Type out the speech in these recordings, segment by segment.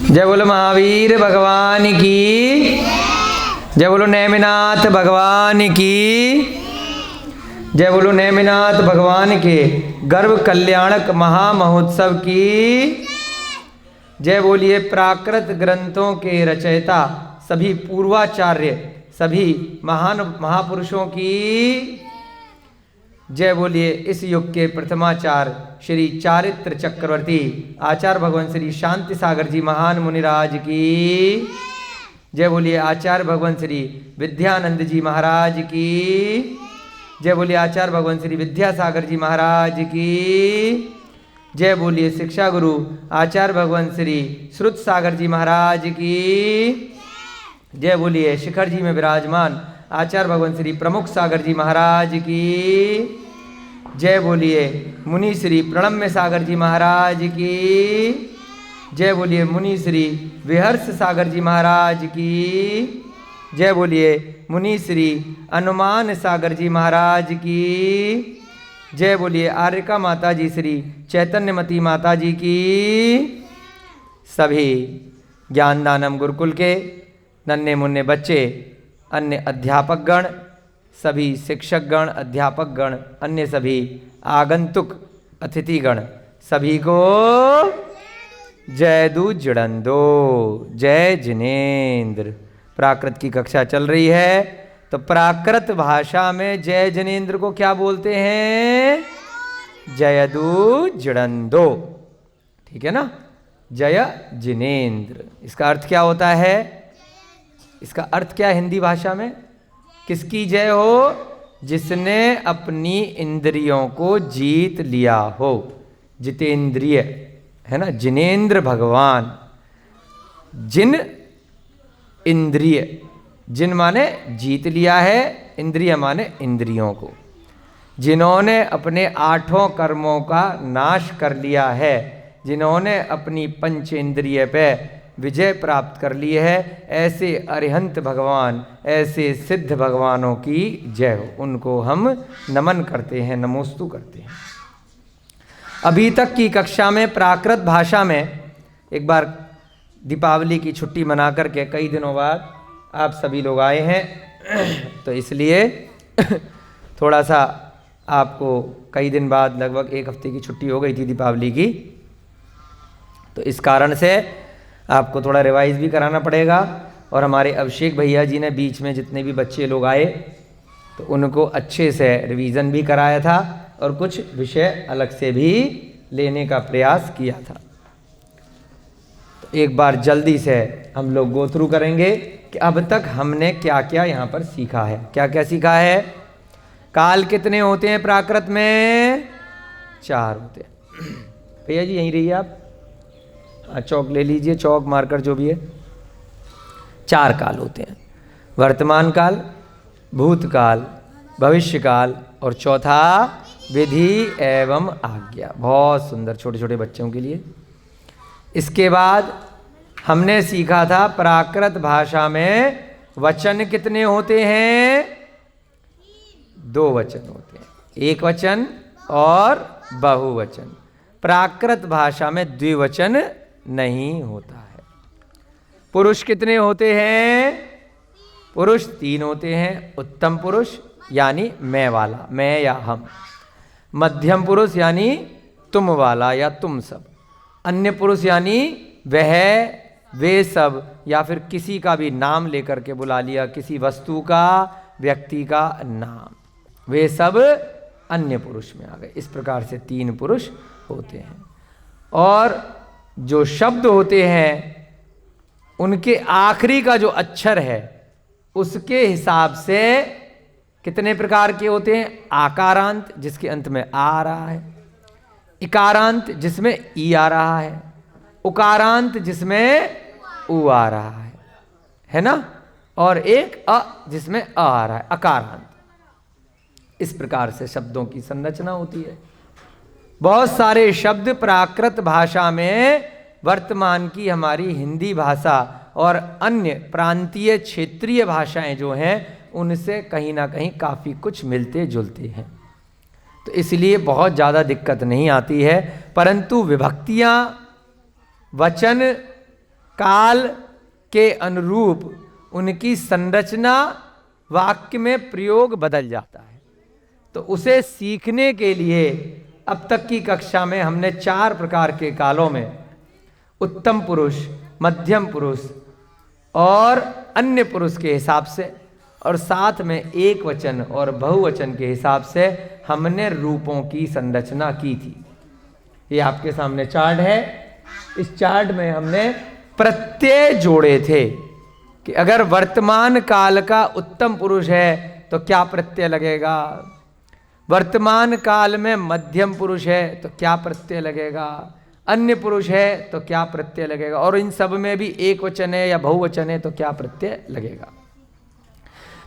जय बोलो महावीर भगवान की, जय बोलो नेमिनाथ भगवान की, जय बोलो नेमिनाथ भगवान के गर्भ कल्याणक महामहोत्सव की, जय बोलिए प्राकृत ग्रंथों के रचयिता सभी पूर्वाचार्य सभी महान महापुरुषों की, जय बोलिए इस युग के प्रथमाचार्य श्री चारित्र चक्रवर्ती आचार्य भगवान श्री शांति सागर जी महान मुनिराज की, जय बोलिए आचार्य भगवान श्री विद्यानंद जी महाराज की, जय बोलिए आचार्य भगवान श्री विद्यासागर जी महाराज की, जय बोलिए शिक्षा गुरु आचार्य भगवान श्री श्रुत सागर जी महाराज की, जय बोलिए शिखर जी में विराजमान आचार्य भगवान श्री प्रमुख सागर जी महाराज की, जय बोलिए मुनि श्री प्रणम्य सागर जी महाराज की, जय बोलिए मुनि श्री विहर्ष सागर जी महाराज की, जय बोलिए मुनि श्री अनुमान सागर जी महाराज की, जय बोलिए आर्यका माता जी श्री चैतन्यमती माता जी की, सभी ज्ञानदानम गुरुकुल के नन्हे मुन्ने बच्चे, अन्य अध्यापक गण, सभी शिक्षक गण, अध्यापक गण, अन्य सभी आगंतुक अतिथिगण, सभी को जय दू जड़ंदो, जय जिनेन्द्र। प्राकृत की कक्षा चल रही है तो प्राकृत भाषा में जय जिनेन्द्र को क्या बोलते हैं? जयदू जड़ंदो, ठीक है ना? जय जिनेन्द्र, इसका अर्थ क्या होता है? इसका अर्थ क्या है हिंदी भाषा में? किसकी जय हो? जिसने अपनी इंद्रियों को जीत लिया हो, जितेंद्रिय है ना, जिनेन्द्र भगवान। जिन इंद्रिय, जिन माने जीत लिया है, इंद्रिय माने इंद्रियों को, जिन्होंने अपने आठों कर्मों का नाश कर लिया है, जिन्होंने अपनी पंच इंद्रिय पे विजय प्राप्त कर ली है, ऐसे अरिहंत भगवान, ऐसे सिद्ध भगवानों की जय हो, उनको हम नमन करते हैं, नमोस्तु करते हैं। अभी तक की कक्षा में प्राकृत भाषा में, एक बार दीपावली की छुट्टी मना करके कई दिनों बाद आप सभी लोग आए हैं, तो इसलिए थोड़ा सा आपको कई दिन बाद, लगभग एक हफ्ते की छुट्टी हो गई थी दीपावली की, तो इस कारण से आपको थोड़ा रिवाइज भी कराना पड़ेगा। और हमारे अभिषेक भैया जी ने बीच में जितने भी बच्चे लोग आए तो उनको अच्छे से रिवीजन भी कराया था और कुछ विषय अलग से भी लेने का प्रयास किया था। तो एक बार जल्दी से हम लोग गो थ्रू करेंगे कि अब तक हमने क्या क्या यहाँ पर सीखा है। क्या क्या सीखा है? काल कितने होते हैं प्राकृत में? 4 होते हैं। भैया जी यहीं रहिए आप, चौक ले लीजिए, चौक मार्कर जो भी है। 4 काल होते हैं, वर्तमान काल, भूतकाल, भविष्यकाल और चौथा विधि एवं आज्ञा। बहुत सुंदर, छोटे छोटे बच्चों के लिए। इसके बाद हमने सीखा था प्राकृत भाषा में वचन कितने होते हैं? 2 वचन होते हैं, एक वचन और बहुवचन। प्राकृत भाषा में द्विवचन नहीं होता है। पुरुष कितने होते हैं? पुरुष 3 होते हैं। उत्तम पुरुष यानी मैं वाला, मैं या हम। मध्यम पुरुष यानी तुम वाला या तुम सब। अन्य पुरुष यानी वह, वे सब, या फिर किसी का भी नाम लेकर के बुला लिया, किसी वस्तु का, व्यक्ति का नाम, वे सब अन्य पुरुष में आ गए। इस प्रकार से 3 पुरुष होते हैं। और जो शब्द होते हैं उनके आखिरी का जो अक्षर है उसके हिसाब से कितने प्रकार के होते हैं? आकारांत जिसके अंत में आ आ रहा है, इकारांत जिसमें ई आ रहा है, उकारांत जिसमें उ आ रहा है ना, और एक अ जिसमें अ आ रहा है, अकारांत। इस प्रकार से शब्दों की संरचना होती है। बहुत सारे शब्द प्राकृत भाषा में वर्तमान की हमारी हिंदी भाषा और अन्य प्रांतीय क्षेत्रीय भाषाएं जो हैं उनसे कहीं ना कहीं काफ़ी कुछ मिलते जुलते हैं, तो इसलिए बहुत ज़्यादा दिक्कत नहीं आती है। परंतु विभक्तियाँ, वचन काल के अनुरूप उनकी संरचना वाक्य में प्रयोग बदल जाता है। तो उसे सीखने के लिए अब तक की कक्षा में हमने 4 प्रकार के कालों में उत्तम पुरुष, मध्यम पुरुष और अन्य पुरुष के हिसाब से और साथ में एक वचन और बहुवचन के हिसाब से हमने रूपों की संरचना की थी। ये आपके सामने चार्ट है। इस चार्ट में हमने प्रत्यय जोड़े थे कि अगर वर्तमान काल का उत्तम पुरुष है तो क्या प्रत्यय लगेगा, वर्तमान काल में मध्यम पुरुष है तो क्या प्रत्यय लगेगा, अन्य पुरुष है तो क्या प्रत्यय लगेगा, और इन सब में भी एक वचन है या बहुवचन है तो क्या प्रत्यय लगेगा।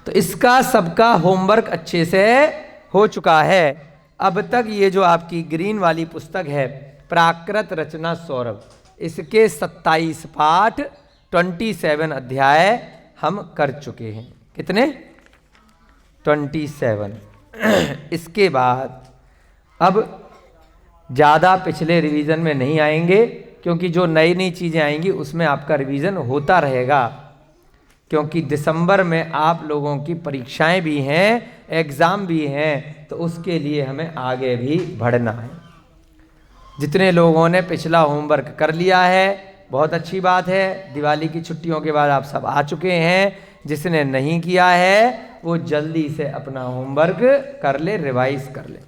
तो इसका सबका होमवर्क अच्छे से हो चुका है। अब तक ये जो आपकी ग्रीन वाली पुस्तक है प्राकृत रचना सौरभ, इसके 27 पाठ 27 अध्याय हम कर चुके हैं। कितने? 27। इसके बाद अब ज़्यादा पिछले रिवीजन में नहीं आएंगे, क्योंकि जो नई नई चीज़ें आएंगी उसमें आपका रिवीजन होता रहेगा, क्योंकि दिसंबर में आप लोगों की परीक्षाएं भी हैं, एग्ज़ाम भी हैं, तो उसके लिए हमें आगे भी बढ़ना है। जितने लोगों ने पिछला होमवर्क कर लिया है बहुत अच्छी बात है, दिवाली की छुट्टियों के बाद आप सब आ चुके हैं। जिसने नहीं किया है वो जल्दी से अपना होमवर्क कर ले, रिवाइज कर ले।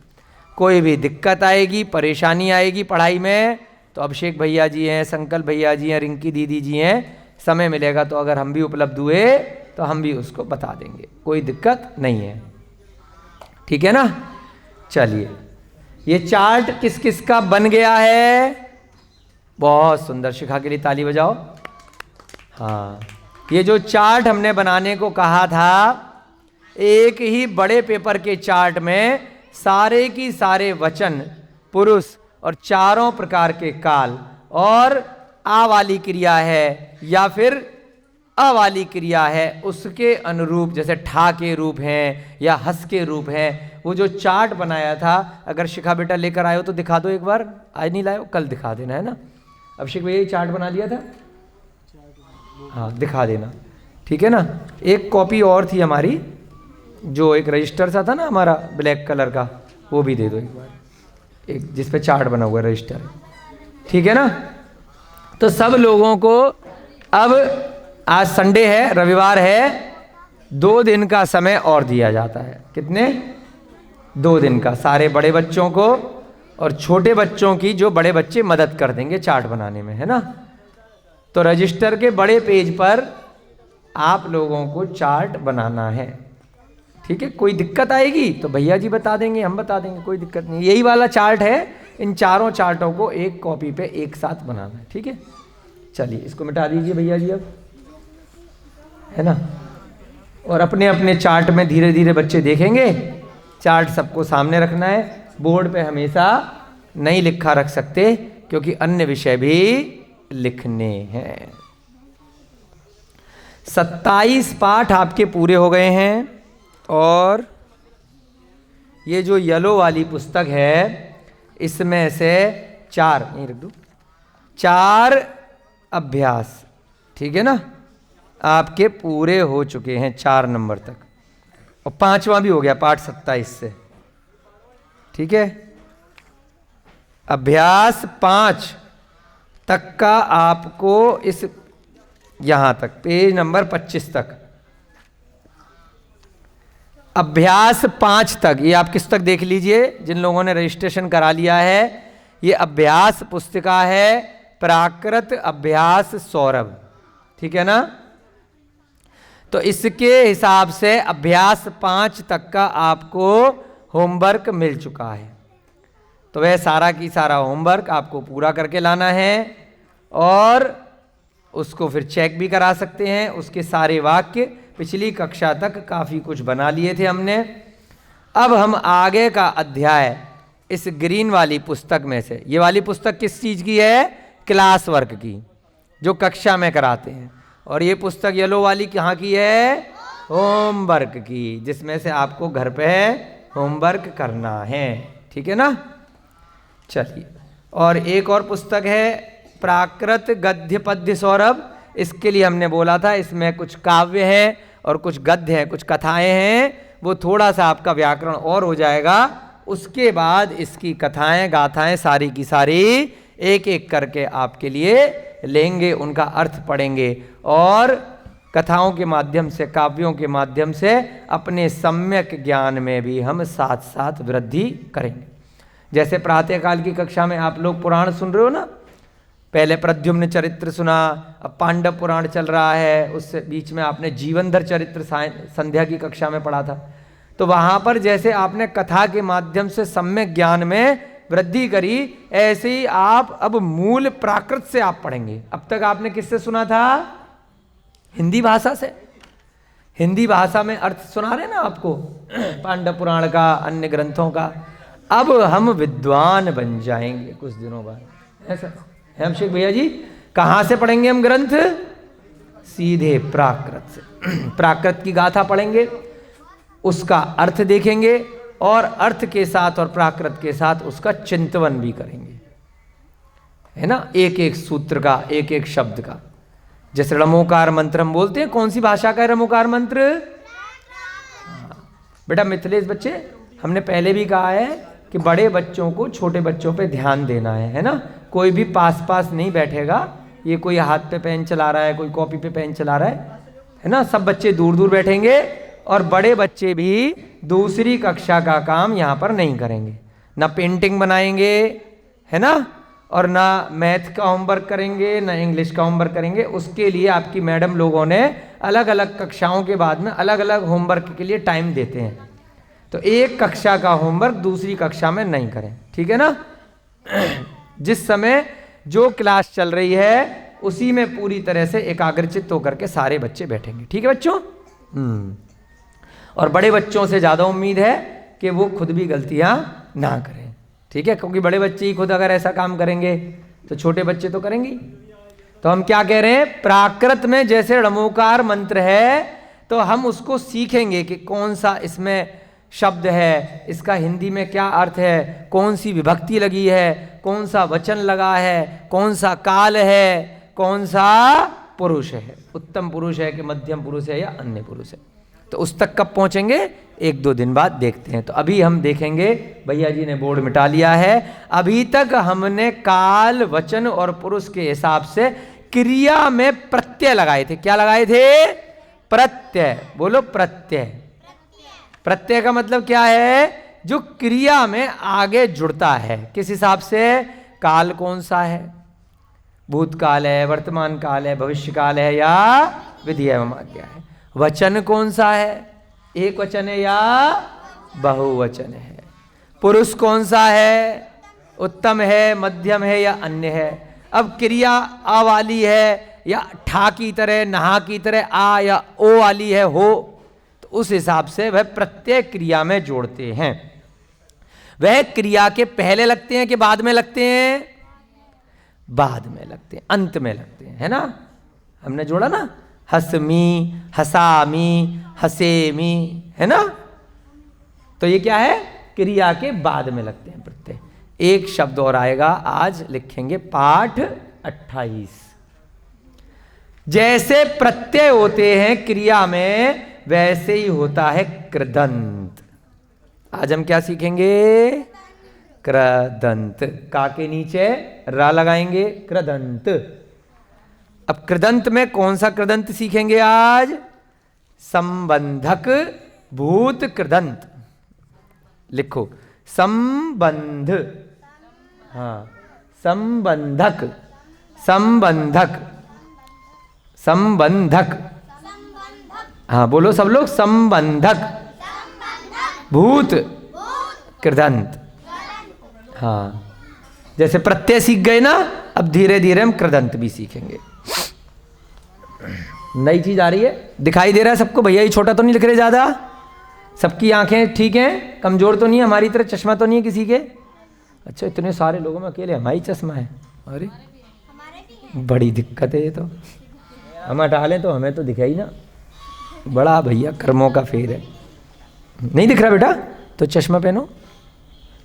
कोई भी दिक्कत आएगी, परेशानी आएगी पढ़ाई में तो अभिषेक भैया जी हैं, संकल्प भैया जी हैं, रिंकी दीदी जी हैं, समय मिलेगा तो अगर हम भी उपलब्ध हुए तो हम भी उसको बता देंगे, कोई दिक्कत नहीं है। ठीक है ना? चलिए, ये चार्ट किस किस का बन गया है? बहुत सुंदर, शिखा के लिए ताली बजाओ। हाँ, ये जो चार्ट हमने बनाने को कहा था, एक ही बड़े पेपर के चार्ट में सारे की सारे वचन, पुरुष और चारों प्रकार के काल और आ वाली क्रिया है या फिर अ वाली क्रिया है उसके अनुरूप, जैसे ठा के रूप हैं या हंस के रूप हैं, वो जो चार्ट बनाया था, अगर शिखा बेटा लेकर आए हो तो दिखा दो एक बार। आज नहीं लाए हो, कल दिखा देना, है ना? अभिषेक भैया ये चार्ट बना लिया था, हाँ दिखा देना, ठीक है ना? एक कॉपी और थी हमारी, जो एक रजिस्टर सा था ना हमारा ब्लैक कलर का, वो भी दे दो एक बार, एक जिस पे चार्ट बना हुआ है, रजिस्टर, ठीक है ना? तो सब लोगों को अब आज संडे है, रविवार है, 2 दिन का समय और दिया जाता है। कितने? 2 दिन का, सारे बड़े बच्चों को और छोटे बच्चों की, जो बड़े बच्चे मदद कर देंगे चार्ट बनाने में, है ना? तो रजिस्टर के बड़े पेज पर आप लोगों को चार्ट बनाना है, ठीक है? कोई दिक्कत आएगी तो भैया जी बता देंगे, हम बता देंगे, कोई दिक्कत नहीं। यही वाला चार्ट है, इन चारों चार्टों को एक कॉपी पे एक साथ बनाना है, ठीक है? चलिए इसको मिटा दीजिए भैया जी अब, है ना? और अपने अपने चार्ट में धीरे धीरे बच्चे देखेंगे। चार्ट सबको सामने रखना है, बोर्ड पे हमेशा नहीं लिखा रख सकते क्योंकि अन्य विषय भी लिखने हैं। 27 पाठ आपके पूरे हो गए हैं और ये जो येलो वाली पुस्तक है इसमें से 4, नहीं रख दूँ, 4 अभ्यास, ठीक है ना, आपके पूरे हो चुके हैं 4 नंबर तक, और 5वां भी हो गया पाठ 27 से, ठीक है? अभ्यास 5 तक का आपको इस यहां तक पेज नंबर 25 तक, अभ्यास 5 तक, ये आप किस तक देख लीजिए जिन लोगों ने रजिस्ट्रेशन करा लिया है। ये अभ्यास पुस्तिका है प्राकृत अभ्यास सौरभ, ठीक है ना? तो इसके हिसाब से अभ्यास 5 तक का आपको होमवर्क मिल चुका है। तो वह सारा की सारा होमवर्क आपको पूरा करके लाना है और उसको फिर चेक भी करा सकते हैं। उसके सारे वाक्य पिछली कक्षा तक काफ़ी कुछ बना लिए थे हमने। अब हम आगे का अध्याय इस ग्रीन वाली पुस्तक में से, ये वाली पुस्तक किस चीज़ की है? क्लास वर्क की, जो कक्षा में कराते हैं। और ये पुस्तक येलो वाली कहाँ की है? होमवर्क की, जिसमें से आपको घर पे होमवर्क करना है, ठीक है ना? चलिए, और एक और पुस्तक है प्राकृत गद्य पद्य सौरभ, इसके लिए हमने बोला था इसमें कुछ काव्य है और कुछ गद्य है, कुछ कथाएं हैं, वो थोड़ा सा आपका व्याकरण और हो जाएगा। उसके बाद इसकी कथाएं गाथाएं सारी की सारी एक एक करके आपके लिए लेंगे, उनका अर्थ पढ़ेंगे और कथाओं के माध्यम से, काव्यों के माध्यम से अपने सम्यक ज्ञान में भी हम साथ साथ वृद्धि करेंगे। जैसे प्रातःकाल की कक्षा में आप लोग पुराण सुन रहे हो ना, पहले प्रद्युम्न चरित्र सुना, अब पांडव पुराण चल रहा है, उससे बीच में आपने जीवनधर चरित्र संध्या की कक्षा में पढ़ा था। तो वहाँ पर जैसे आपने कथा के माध्यम से सम्यक ज्ञान में वृद्धि करी, ऐसे ही आप अब मूल प्राकृत से आप पढ़ेंगे। अब तक आपने किससे सुना था? हिंदी भाषा से। हिंदी भाषा में अर्थ सुना रहे ना आपको पांडव पुराण का, अन्य ग्रंथों का। अब हम विद्वान बन जाएंगे कुछ दिनों बाद, ऐसा है अभिषेक भैया जी। कहाँ से पढ़ेंगे हम ग्रंथ? सीधे प्राकृत से। प्राकृत की गाथा पढ़ेंगे, उसका अर्थ देखेंगे और अर्थ के साथ और प्राकृत के साथ उसका चिंतन भी करेंगे, है ना, एक एक सूत्र का, एक एक शब्द का। जैसे रमोकार मंत्र हम बोलते हैं, कौन सी भाषा का है रमोकार मंत्र? बेटा मिथिलेश बच्चे, हमने पहले भी कहा है कि बड़े बच्चों को छोटे बच्चों पे ध्यान देना है ना। कोई भी पास पास नहीं बैठेगा, ये कोई हाथ पे पेन चला रहा है, कोई कॉपी पे पेन चला रहा है ना, सब बच्चे दूर दूर बैठेंगे और बड़े बच्चे भी दूसरी कक्षा का काम यहाँ पर नहीं करेंगे, ना पेंटिंग बनाएंगे, है ना, और ना मैथ का होमवर्क करेंगे, ना इंग्लिश का होमवर्क करेंगे। उसके लिए आपकी मैडम लोगों ने अलग अलग कक्षाओं के बाद में अलग अलग होमवर्क के लिए टाइम देते हैं। तो एक कक्षा का होमवर्क दूसरी कक्षा में नहीं करें, ठीक है ना। जिस समय जो क्लास चल रही है उसी में पूरी तरह से एकाग्रचित्त होकर के सारे बच्चे बैठेंगे, ठीक है बच्चों। और बड़े बच्चों से ज़्यादा उम्मीद है कि वो खुद भी गलतियां ना करें, ठीक है, क्योंकि बड़े बच्चे ही खुद अगर ऐसा काम करेंगे तो छोटे बच्चे तो करेंगे। तो हम क्या कह रहे हैं, प्राकृत में जैसे णमोकार मंत्र है तो हम उसको सीखेंगे कि कौन सा इसमें शब्द है, इसका हिंदी में क्या अर्थ है, कौन सी विभक्ति लगी है, कौन सा वचन लगा है, कौन सा काल है, कौन सा पुरुष है, उत्तम पुरुष है कि मध्यम पुरुष है या अन्य पुरुष है। तो उस तक कब पहुंचेंगे? एक दो दिन बाद देखते हैं। तो अभी हम देखेंगे, भैया जी ने बोर्ड मिटा लिया है। अभी तक हमने काल, वचन और पुरुष के हिसाब से क्रिया में प्रत्यय लगाए थे। क्या लगाए थे? प्रत्यय। बोलो प्रत्यय। प्रत्यय का मतलब क्या है? जो क्रिया में आगे जुड़ता है। किस हिसाब से? काल कौन सा है? भूतकाल है, वर्तमान काल है, भविष्य काल है या विधि एवं आज्ञा है। वचन कौन सा है? एक वचन है या बहुवचन है। पुरुष कौन सा है? उत्तम है, मध्यम है या अन्य है। अब क्रिया आ वाली है या ठा की तरह, नहा की तरह आ या ओ वाली है, हो, तो उस हिसाब से वह प्रत्यय क्रिया में जोड़ते हैं। वह क्रिया के पहले लगते हैं कि बाद में लगते हैं? बाद में लगते हैं, अंत में लगते हैं, है ना। हमने जोड़ा ना, हसमी, हसामी, हसेमी, है ना। तो ये क्या है? क्रिया के बाद में लगते हैं प्रत्यय। एक शब्द और आएगा, आज लिखेंगे पाठ 28। जैसे प्रत्यय होते हैं क्रिया में, वैसे ही होता है कृदंत। आज हम क्या सीखेंगे? कृदंत। का के नीचे रा लगाएंगे, कृदंत। अब कृदंत में कौन सा कृदंत सीखेंगे आज? संबंधक भूत कृदंत। लिखो, संबंध, हाँ, संबंधक, संबंधक, संबंधक, हाँ बोलो सब लोग, संबंधक भूत कृदंत। हाँ, जैसे प्रत्यय सीख गए ना, अब धीरे धीरे हम कृदंत भी सीखेंगे। नई चीज आ रही है, दिखाई दे रहा है सबको? भैया ये छोटा तो नहीं लिख रहे ज्यादा? सबकी आंखें ठीक हैं, कमजोर तो नहीं है, हमारी तरह चश्मा तो नहीं है किसी के? अच्छा, इतने सारे लोगों में अकेले हमारी चश्मा है? अरे बड़ी दिक्कत है ये तो। हम हटा लें तो हमें तो दिखाई ना। बड़ा भैया कर्मों का फेर है। नहीं दिख रहा बेटा? तो चश्मा पहनो,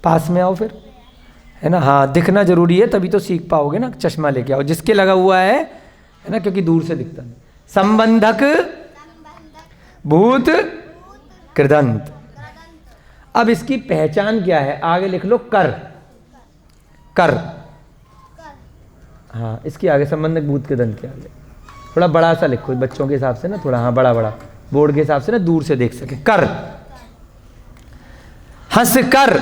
पास में आओ फिर, है ना। हाँ, दिखना जरूरी है, तभी तो सीख पाओगे ना। चश्मा लेके आओ, जिसके लगा हुआ है है ना, क्योंकि दूर से दिखता नहीं। संबंधक भूत कृदंत। अब इसकी पहचान क्या है, आगे लिख लो कर। कर, हाँ इसकी आगे संबंधक भूत कृदंत के आगे थोड़ा बड़ा सा लिखो बच्चों के हिसाब से ना, थोड़ा हाँ बड़ा बड़ा, बोर्ड के हिसाब से ना, दूर से देख सके। कर, हंस कर,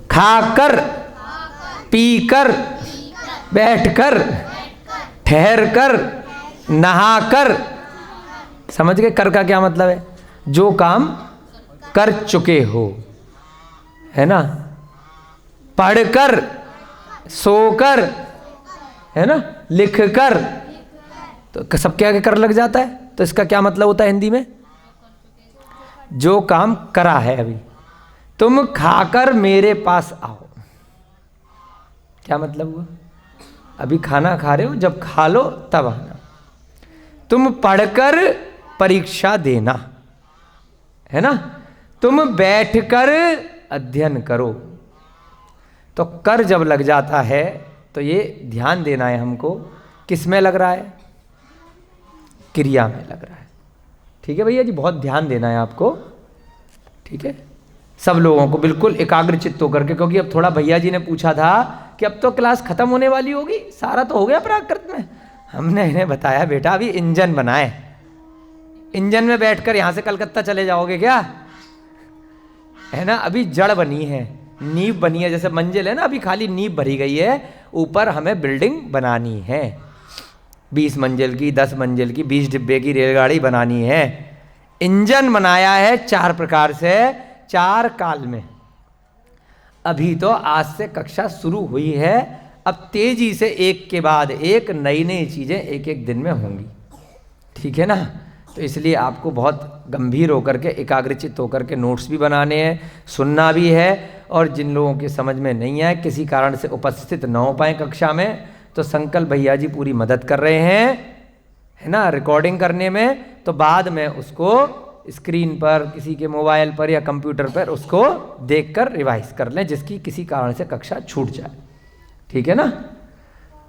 खा कर, पी कर, बैठ कर, ठहर कर, नहा कर। समझ गए कर का क्या मतलब है, जो काम कर चुके हो, है ना। पढ़कर, सोकर, है ना, लिख कर, तो सबके आगे कर लग जाता है। तो इसका क्या मतलब होता है हिंदी में, जो काम करा है अभी। तुम खाकर मेरे पास आओ, क्या मतलब हुआ, अभी खाना खा रहे हो, जब खा लो तब आना। तुम पढ़कर परीक्षा देना, है ना। तुम बैठकर अध्ययन करो। तो कर जब लग जाता है तो ये ध्यान देना है हमको, किस में लग रहा है, क्रिया में लग रहा है। ठीक है भैया जी, बहुत ध्यान देना है आपको। ठीक है, सब लोगों को बिल्कुल एकाग्र चित्त होकर के, क्योंकि अब थोड़ा भैया जी ने पूछा था कि अब तो क्लास खत्म होने वाली होगी, सारा तो हो गया प्राकृत में। हमने इन्हें बताया बेटा अभी इंजन बनाए, इंजन में बैठकर यहाँ से कलकत्ता चले जाओगे क्या, है ना। अभी जड़ बनी है, नींव बनी है, जैसे मंजिल है ना, अभी खाली नींव भरी गई है, ऊपर हमें बिल्डिंग बनानी है। 20 मंजिल की, 10 मंजिल की, 20 डिब्बे की रेलगाड़ी बनानी है। इंजन बनाया है 4 प्रकार से, 4 काल में। अभी तो आज से कक्षा शुरू हुई है, अब तेजी से एक के बाद एक नई नई चीजें एक एक दिन में होंगी। ठीक है ना, तो इसलिए आपको बहुत गंभीर होकर के, एकाग्रचित्त होकर के नोट्स भी बनाने हैं, सुनना भी है। और जिन लोगों के समझ में नहीं आए, किसी कारण से उपस्थित न हो पाए कक्षा में, तो संकल्प भैया जी पूरी मदद कर रहे हैं, है ना, रिकॉर्डिंग करने में। तो बाद में उसको स्क्रीन पर, किसी के मोबाइल पर या कंप्यूटर पर उसको देखकर रिवाइज कर लें, जिसकी किसी कारण से कक्षा छूट जाए। ठीक है ना,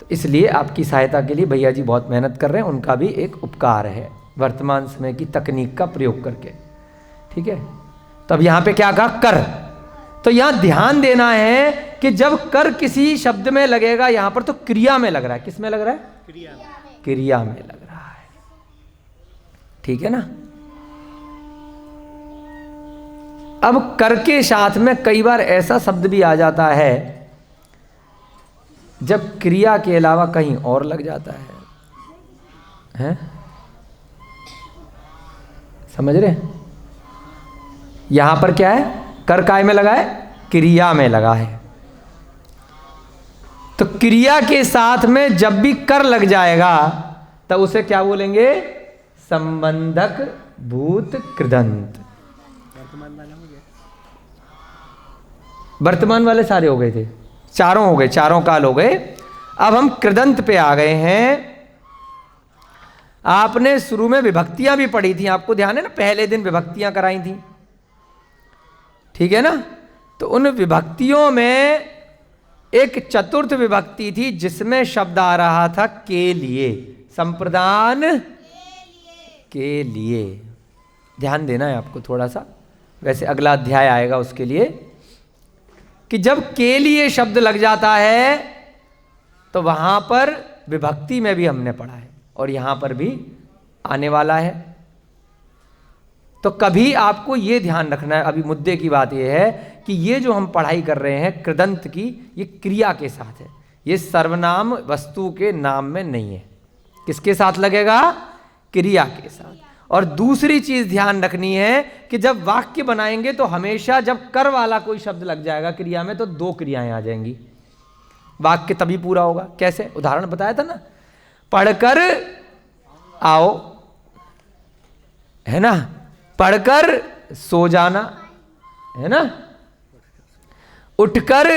तो इसलिए आपकी सहायता के लिए भैया जी बहुत मेहनत कर रहे हैं, उनका भी एक उपकार है वर्तमान समय की तकनीक का प्रयोग करके। ठीक है, तो अब यहाँ पे क्या कहा, कर। तो यहाँ ध्यान देना है कि जब कर किसी शब्द में लगेगा, यहाँ पर तो क्रिया में लग रहा है। किस में लग रहा है, क्रिया में लग रहा है। ठीक है ना। अब कर के साथ में कई बार ऐसा शब्द भी आ जाता है जब क्रिया के अलावा कहीं और लग जाता है? समझ रहे? यहां पर क्या है, कर काय में लगा है, क्रिया में लगा है। तो क्रिया के साथ में जब भी कर लग जाएगा तब उसे क्या बोलेंगे, संबंधक भूत कृदंत। वर्तमान वाले सारे हो गए थे, चारों हो गए, चारों काल हो गए। अब हम कृदंत पे आ गए हैं। आपने शुरू में विभक्तियां भी पढ़ी थी, आपको ध्यान है ना, पहले दिन विभक्तियां कराई थी। ठीक है ना, तो उन विभक्तियों में एक चतुर्थ विभक्ति थी जिसमें शब्द आ रहा था के लिए, संप्रदान के लिए। ध्यान देना है आपको थोड़ा सा, वैसे अगला अध्याय आएगा उसके लिए, कि जब के लिए शब्द लग जाता है तो वहां पर विभक्ति में भी हमने पढ़ा है और यहां पर भी आने वाला है। तो कभी आपको ये ध्यान रखना है, अभी मुद्दे की बात यह है कि ये जो हम पढ़ाई कर रहे हैं कृदंत की, ये क्रिया के साथ है, ये सर्वनाम वस्तु के नाम में नहीं है। किसके साथ लगेगा, क्रिया के साथ। और दूसरी चीज ध्यान रखनी है कि जब वाक्य बनाएंगे तो हमेशा जब कर वाला कोई शब्द लग जाएगा क्रिया में तो 2 क्रियाएं आ जाएंगी, वाक्य तभी पूरा होगा। कैसे, उदाहरण बताया था ना, पढ़कर आओ, है ना, पढ़कर सो जाना, है ना, उठकर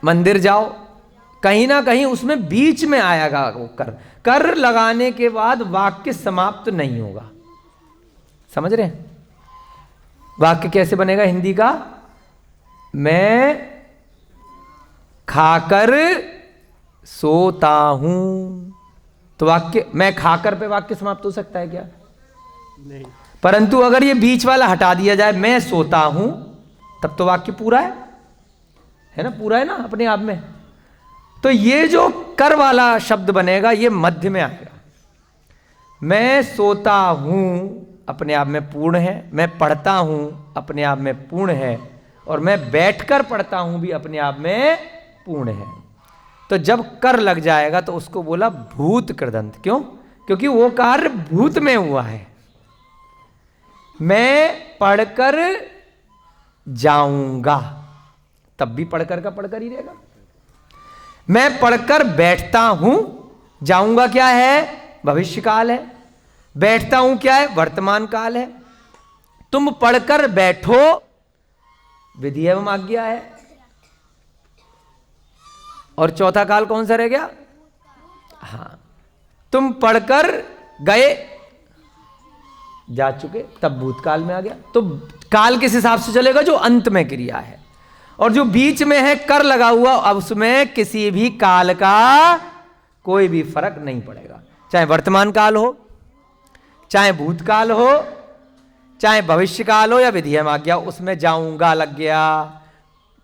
मंदिर जाओ। कहीं ना कहीं उसमें बीच में आएगा वो कर, कर लगाने के बाद वाक्य समाप्त नहीं होगा। समझ रहे हैं? वाक्य कैसे बनेगा हिंदी का, मैं खाकर सोता हूं, तो वाक्य मैं खाकर पे वाक्य समाप्त हो सकता है क्या? नहीं। परंतु अगर ये बीच वाला हटा दिया जाए, मैं सोता हूं, तब तो वाक्य पूरा है ना, पूरा है ना अपने आप में। तो ये जो कर वाला शब्द बनेगा ये मध्य में आएगा। मैं सोता हूं अपने आप में पूर्ण है, मैं पढ़ता हूं अपने आप में पूर्ण है, और मैं बैठकर पढ़ता हूं भी अपने आप में पूर्ण है। तो जब कर लग जाएगा तो उसको बोला भूत कृदंत। क्यों? क्योंकि वो कार्य भूत में हुआ है। मैं पढ़कर जाऊंगा, तब भी पढ़कर का पढ़कर ही रहेगा। मैं पढ़कर बैठता हूं, जाऊंगा क्या है? भविष्य काल है। बैठता हूं क्या है? वर्तमान काल है। तुम पढ़कर बैठो, विधि एवं आज्ञा है। और चौथा काल कौन सा रह गया? हाँ, तुम पढ़कर गए, जा चुके, तब भूतकाल में आ गया। तो काल किस हिसाब से चलेगा? जो अंत में क्रिया है। और जो बीच में है कर लगा हुआ, अब उसमें किसी भी काल का कोई भी फर्क नहीं पड़ेगा। चाहे वर्तमान काल हो, चाहे भूतकाल हो, चाहे भविष्य काल हो, या विधि एवं आज्ञा, उसमें जाऊंगा लग गया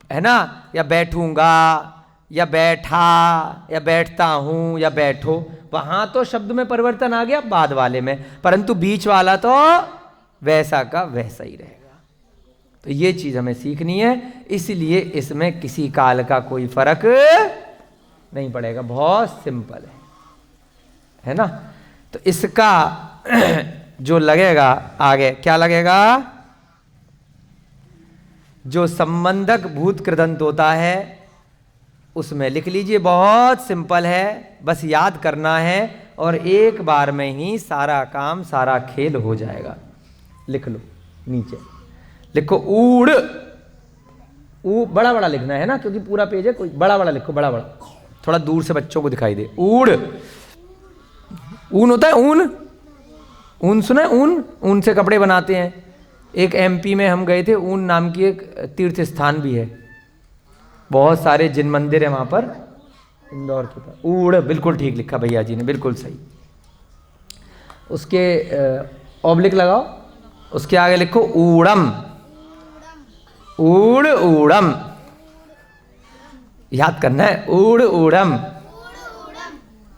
है ना, या बैठूंगा, या बैठा, या बैठता हूं, या बैठो, वहां तो शब्द में परिवर्तन आ गया बाद वाले में, परंतु बीच वाला तो वैसा का वैसा ही रहेगा। तो ये चीज हमें सीखनी है, इसलिए इसमें किसी काल का कोई फर्क नहीं पड़ेगा। बहुत सिंपल है ना। तो इसका जो लगेगा आगे, क्या लगेगा? जो संबंधक भूत कृदंत होता है उसमें लिख लीजिए। बहुत सिंपल है, बस याद करना है और एक बार में ही सारा काम, सारा खेल हो जाएगा। लिख लो, नीचे लिखो ऊड़। बड़ा बड़ा लिखना है ना, क्योंकि पूरा पेज है। कोई बड़ा बड़ा लिखो, बड़ा बड़ा, थोड़ा दूर से बच्चों को दिखाई दे। ऊड़, ऊन होता है ऊन, ऊन सुना है? ऊन से कपड़े बनाते हैं। एक एमपी में हम गए थे, ऊन नाम की एक तीर्थ स्थान भी है, बहुत सारे जिन मंदिर है वहां पर, इंदौर के पास। ऊड़, बिल्कुल ठीक लिखा भैया जी ने, बिल्कुल सही। उसके ऑब्लिक लगाओ, उसके आगे लिखो ऊड़म। ऊड़ ऊड़म, याद करना है, ऊड़ ऊड़म,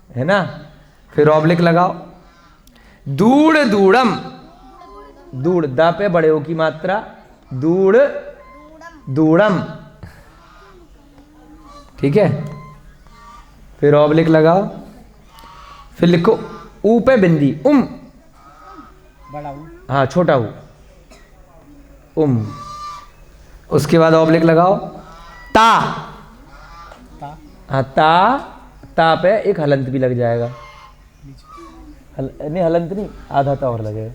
है ना। फिर ऑब्लिक लगाओ, दूड़ दूड़म। दूड़, द पे बड़े ओ की मात्रा, दूड़ दूड़म, ठीक है। फिर ऑब्लिक लगाओ, फिर लिखो ऊ पे बिंदी, बड़ा ऊ, हाँ छोटा ऊ, उसके बाद ऑब्लिक लगाओ, ता, हाँ ता पे एक हलंत भी लग जाएगा। नहीं हलंत नहीं, आधा ता और लगेगा।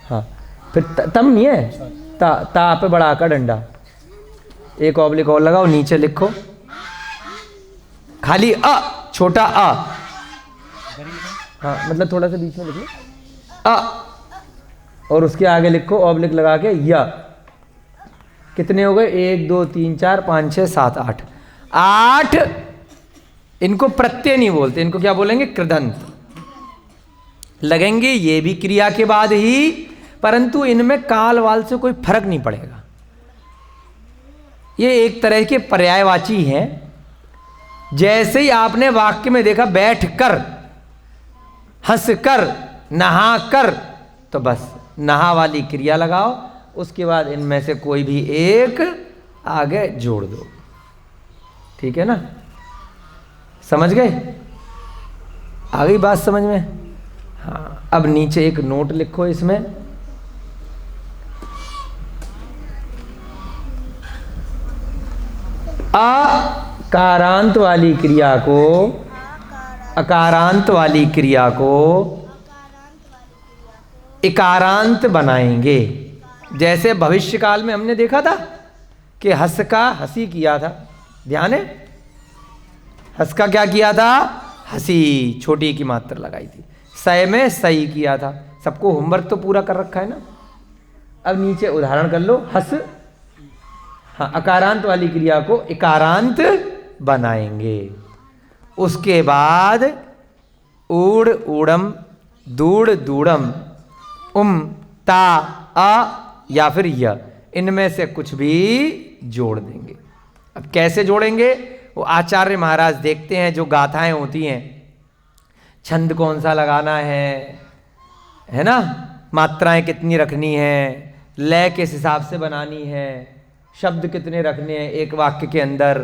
हाँ, फिर तम नहीं है, ता पे बड़ा का डंडा, एक ऑब्लिक और लगाओ, नीचे लिखो खाली अ, छोटा अ, हाँ मतलब थोड़ा सा बीच में लिख लो अ, और उसके आगे लिखो ऑब्लिक लगा के य। कितने हो गए? 1 2 3 4 5 6 7 8। 8 इनको प्रत्यय नहीं बोलते, इनको क्या बोलेंगे? कृदंत लगेंगे। ये भी क्रिया के बाद ही, परंतु इनमें काल वाल से कोई फर्क नहीं पड़ेगा। ये एक तरह के पर्यायवाची हैं। जैसे ही आपने वाक्य में देखा बैठ कर, हंस कर, नहा कर, तो बस नहा वाली क्रिया लगाओ, उसके बाद इनमें से कोई भी एक आगे जोड़ दो। ठीक है ना? समझ गए? आ गई बात समझ में? हाँ, अब नीचे एक नोट लिखो इसमें, अकारांत वाली क्रिया को, अकारांत वाली क्रिया को इकारांत बनाएंगे। जैसे भविष्य काल में हमने देखा था कि हंस का हंसी किया था, ध्यान है? हंस का क्या किया था? हंसी, छोटी की मात्रा लगाई थी। सय में सही किया था। सबको होमवर्क तो पूरा कर रखा है ना? अब नीचे उदाहरण कर लो, हंस, हाँ अकारांत वाली क्रिया को इकारांत बनाएंगे। उसके बाद ऊड़ ऊड़म, दूड़ दूड़म, ता अ या फिर य, इनमें से कुछ भी जोड़ देंगे। अब कैसे जोड़ेंगे वो आचार्य महाराज देखते हैं। जो गाथाएं होती हैं, छंद कौन सा लगाना है ना, मात्राएं कितनी रखनी है, लय किस हिसाब से बनानी है, शब्द कितने रखने हैं एक वाक्य के अंदर,